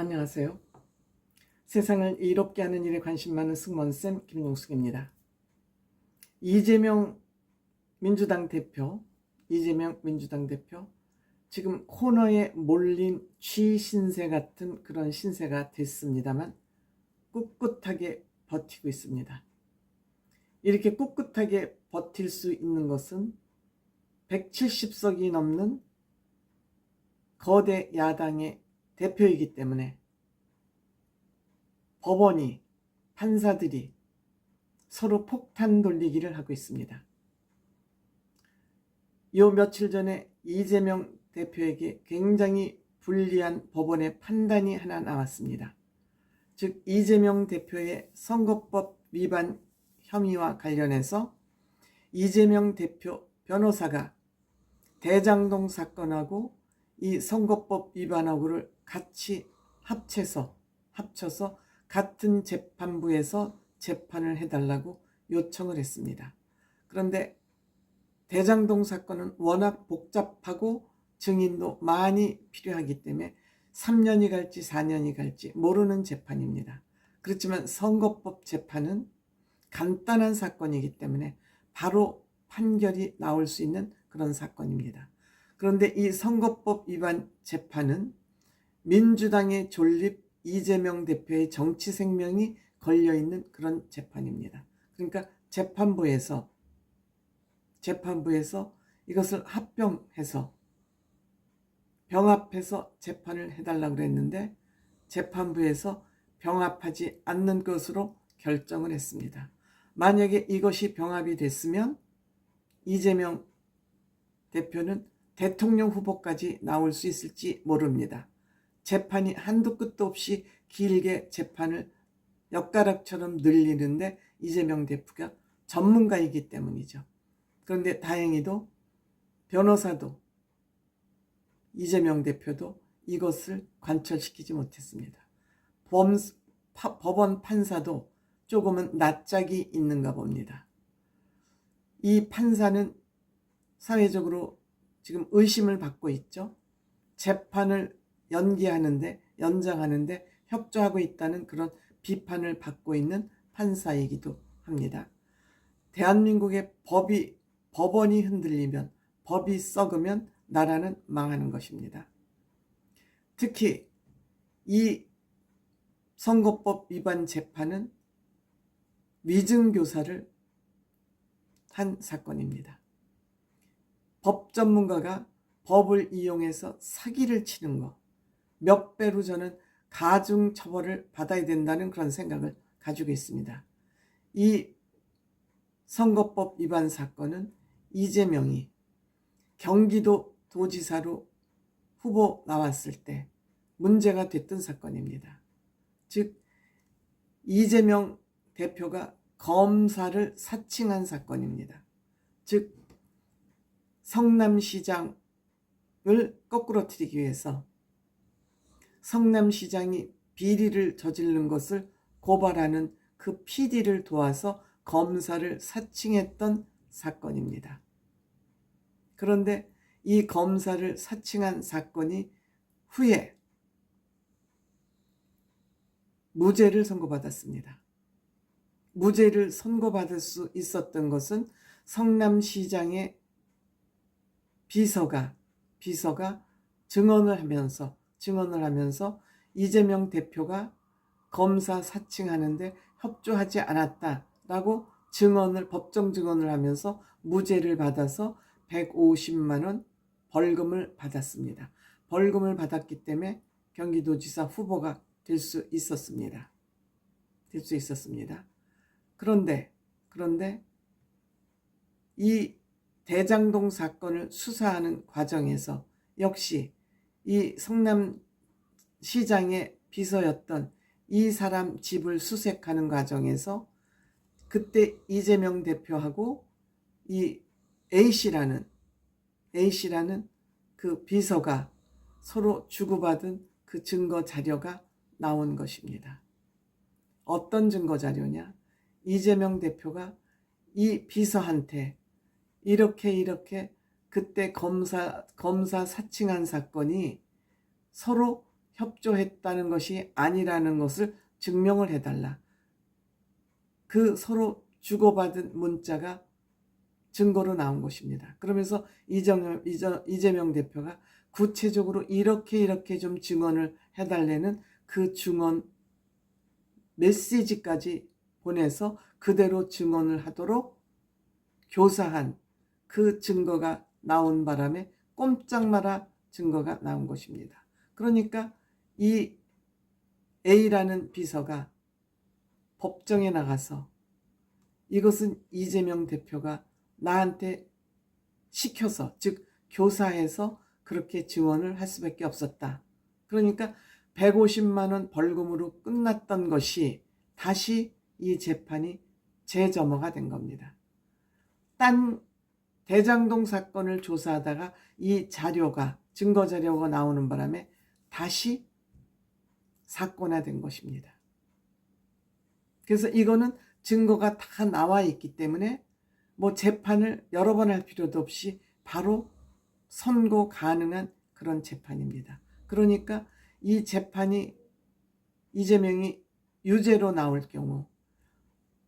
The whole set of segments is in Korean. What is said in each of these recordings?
안녕하세요. 세상을 이롭게 하는 일에 관심 많은 승무원쌤 김용숙입니다. 이재명 민주당 대표, 지금 코너에 몰린 쥐 신세 같은 그런 신세가 됐습니다만 꿋꿋하게 버티고 있습니다. 이렇게 꿋꿋하게 버틸 수 있는 것은 170석이 넘는 거대 야당의 대표이기 때문에 법원이, 판사들이 서로 폭탄 돌리기를 하고 있습니다. 요 며칠 전에 이재명 대표에게 굉장히 불리한 법원의 판단이 하나 나왔습니다. 즉 이재명 대표의 선거법 위반 혐의와 관련해서 이재명 대표 변호사가 대장동 사건하고 이 선거법 위반하고를 같이 합쳐서 같은 재판부에서 재판을 해달라고 요청을 했습니다. 그런데 대장동 사건은 워낙 복잡하고 증인도 많이 필요하기 때문에 3년이 갈지 4년이 갈지 모르는 재판입니다. 그렇지만 선거법 재판은 간단한 사건이기 때문에 바로 판결이 나올 수 있는 그런 사건입니다. 그런데 이 선거법 위반 재판은 민주당의 존립 이재명 대표의 정치 생명이 걸려있는 그런 재판입니다. 그러니까 재판부에서 이것을 합병해서 병합해서 재판을 해달라고 그랬는데 재판부에서 병합하지 않는 것으로 결정을 했습니다. 만약에 이것이 병합이 됐으면 이재명 대표는 대통령 후보까지 나올 수 있을지 모릅니다. 재판이 한도 끝도 없이 길게 재판을 엿가락처럼 늘리는데 이재명 대표가 전문가이기 때문이죠. 그런데 다행히도 변호사도 이재명 대표도 이것을 관철시키지 못했습니다. 법원 판사도 조금은 낯짝이 있는가 봅니다. 이 판사는 사회적으로 지금 의심을 받고 있죠. 재판을 연장하는데 협조하고 있다는 그런 비판을 받고 있는 판사이기도 합니다. 대한민국의 법원이 흔들리면, 법이 썩으면 나라는 망하는 것입니다. 특히 이 선거법 위반 재판은 위증교사를 한 사건입니다. 법 전문가가 법을 이용해서 사기를 치는 것, 몇 배로 저는 가중 처벌을 받아야 된다는 그런 생각을 가지고 있습니다. 이 선거법 위반 사건은 이재명이 경기도 도지사로 후보 나왔을 때 문제가 됐던 사건입니다. 즉 이재명 대표가 검사를 사칭한 사건입니다. 즉 성남시장을 거꾸로뜨리기 위해서 성남시장이 비리를 저지른 것을 고발하는 그 PD를 도와서 검사를 사칭했던 사건입니다. 그런데 이 검사를 사칭한 사건이 후에 무죄를 선고받았습니다. 무죄를 선고받을 수 있었던 것은 성남시장의 비서가 증언을 하면서 이재명 대표가 검사 사칭하는데 협조하지 않았다라고 법정 증언을 하면서 무죄를 받아서 150만 원 벌금을 받았습니다. 벌금을 받았기 때문에 경기도지사 후보가 될 수 있었습니다. 그런데 이 대장동 사건을 수사하는 과정에서 역시 이 성남시장의 비서였던 이 사람 집을 수색하는 과정에서 그때 이재명 대표하고 이 A씨라는 그 비서가 서로 주고받은 그 증거 자료가 나온 것입니다. 어떤 증거 자료냐? 이재명 대표가 이 비서한테 이렇게 그때 검사 사칭한 사건이 서로 협조했다는 것이 아니라는 것을 증명을 해달라. 그 서로 주고받은 문자가 증거로 나온 것입니다. 그러면서 이재명 대표가 구체적으로 이렇게 좀 증언을 해달라는 그 증언 메시지까지 보내서 그대로 증언을 하도록 교사한 그 증거가 나온 바람에 꼼짝 마라 증거가 나온 것입니다. 그러니까 이 A라는 비서가 법정에 나가서 이것은 이재명 대표가 나한테 시켜서, 즉 교사해서 그렇게 증언을 할 수밖에 없었다. 그러니까 150만 원 벌금으로 끝났던 것이 다시 이 재판이 재점화가 된 겁니다. 딴 대장동 사건을 조사하다가 이 자료가, 증거 자료가 나오는 바람에 다시 사건화된 것입니다. 그래서 이거는 증거가 다 나와 있기 때문에 뭐 재판을 여러 번 할 필요도 없이 바로 선고 가능한 그런 재판입니다. 그러니까 이 재판이 이재명이 유죄로 나올 경우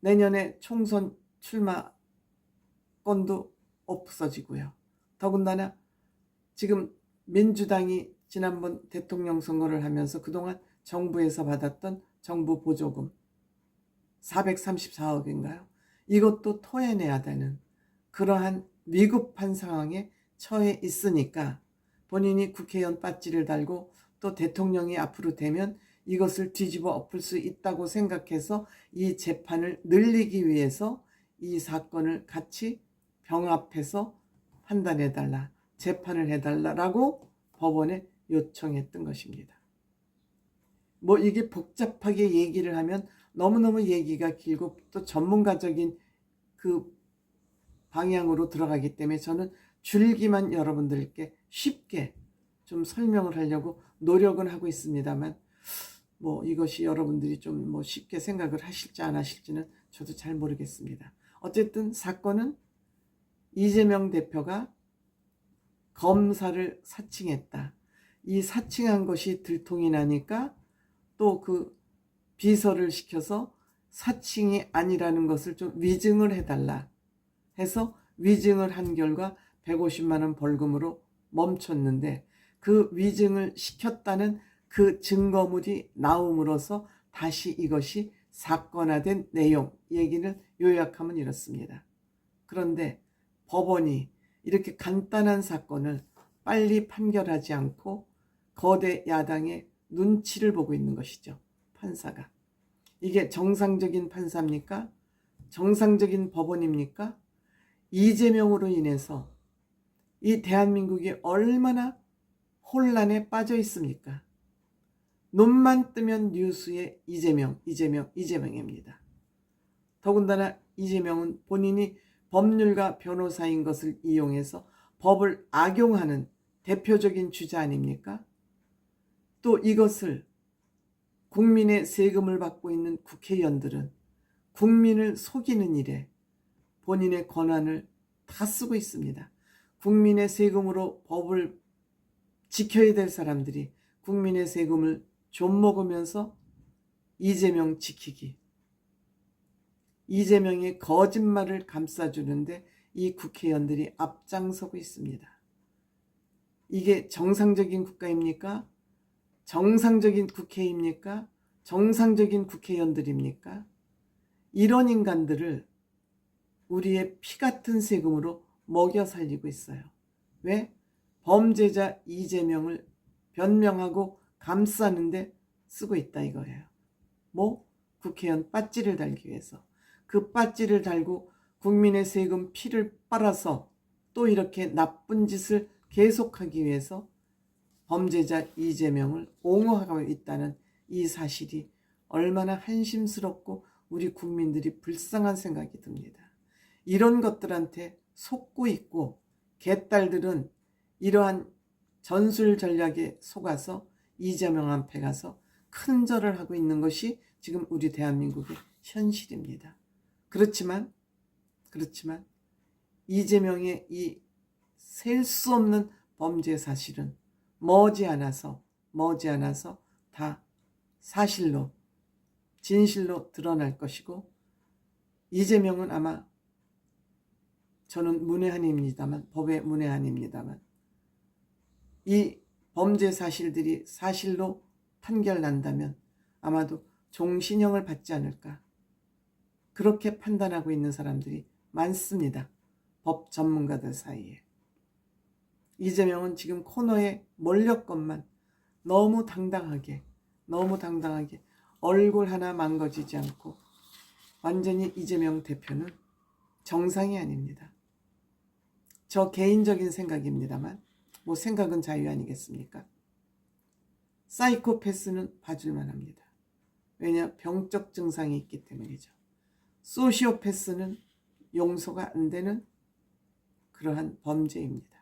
내년에 총선 출마권도 없어지고요. 더군다나 지금 민주당이 지난번 대통령 선거를 하면서 그동안 정부에서 받았던 정부 보조금 434억인가요? 이것도 토해내야 되는 그러한 위급한 상황에 처해 있으니까 본인이 국회의원 배지를 달고 또 대통령이 앞으로 되면 이것을 뒤집어 엎을 수 있다고 생각해서 이 재판을 늘리기 위해서 이 사건을 같이 병합해서 판단해달라, 재판을 해달라라고 법원에 요청했던 것입니다. 뭐 이게 복잡하게 얘기를 하면 너무너무 얘기가 길고 또 전문가적인 그 방향으로 들어가기 때문에 저는 줄기만 여러분들께 쉽게 좀 설명을 하려고 노력은 하고 있습니다만 뭐 이것이 여러분들이 좀 뭐 쉽게 생각을 하실지 안 하실지는 저도 잘 모르겠습니다. 어쨌든 사건은 이재명 대표가 검사를 사칭했다. 이 사칭한 것이 들통이 나니까 또 그 비서를 시켜서 사칭이 아니라는 것을 좀 위증을 해달라 해서 위증을 한 결과 150만 원 벌금으로 멈췄는데 그 위증을 시켰다는 그 증거물이 나옴으로써 다시 이것이 사건화된 내용 얘기를 요약하면 이렇습니다. 그런데 법원이 이렇게 간단한 사건을 빨리 판결하지 않고 거대 야당의 눈치를 보고 있는 것이죠. 판사가. 이게 정상적인 판사입니까? 정상적인 법원입니까? 이재명으로 인해서 이 대한민국이 얼마나 혼란에 빠져 있습니까? 눈만 뜨면 뉴스에 이재명입니다. 더군다나 이재명은 본인이 법률가 변호사인 것을 이용해서 법을 악용하는 대표적인 주자 아닙니까? 또 이것을 국민의 세금을 받고 있는 국회의원들은 국민을 속이는 일에 본인의 권한을 다 쓰고 있습니다. 국민의 세금으로 법을 지켜야 될 사람들이 국민의 세금을 좀 먹으면서 이재명 지키기, 이재명의 거짓말을 감싸주는데 이 국회의원들이 앞장서고 있습니다. 이게 정상적인 국가입니까? 정상적인 국회입니까? 정상적인 국회의원들입니까? 이런 인간들을 우리의 피 같은 세금으로 먹여 살리고 있어요. 왜? 범죄자 이재명을 변명하고 감싸는데 쓰고 있다 이거예요. 뭐? 국회의원 배지를 달기 위해서. 그 배지를 달고 국민의 세금 피를 빨아서 또 이렇게 나쁜 짓을 계속하기 위해서 범죄자 이재명을 옹호하고 있다는 이 사실이 얼마나 한심스럽고 우리 국민들이 불쌍한 생각이 듭니다. 이런 것들한테 속고 있고 개딸들은 이러한 전술 전략에 속아서 이재명한테 가서 큰 절을 하고 있는 것이 지금 우리 대한민국의 현실입니다. 그렇지만 이재명의 이 셀 수 없는 범죄 사실은 머지않아서 다 사실로 진실로 드러날 것이고, 이재명은 아마, 저는 문외한입니다만, 법의 문외한입니다만, 이 범죄 사실들이 사실로 판결난다면 아마도 종신형을 받지 않을까, 그렇게 판단하고 있는 사람들이 많습니다. 법 전문가들 사이에. 이재명은 지금 코너에 몰렸건만 너무 당당하게 얼굴 하나 망가지지 않고, 완전히 이재명 대표는 정상이 아닙니다. 저 개인적인 생각입니다만, 뭐 생각은 자유 아니겠습니까? 사이코패스는 봐줄만 합니다. 왜냐, 병적 증상이 있기 때문이죠. 소시오패스는 용서가 안 되는 그러한 범죄입니다.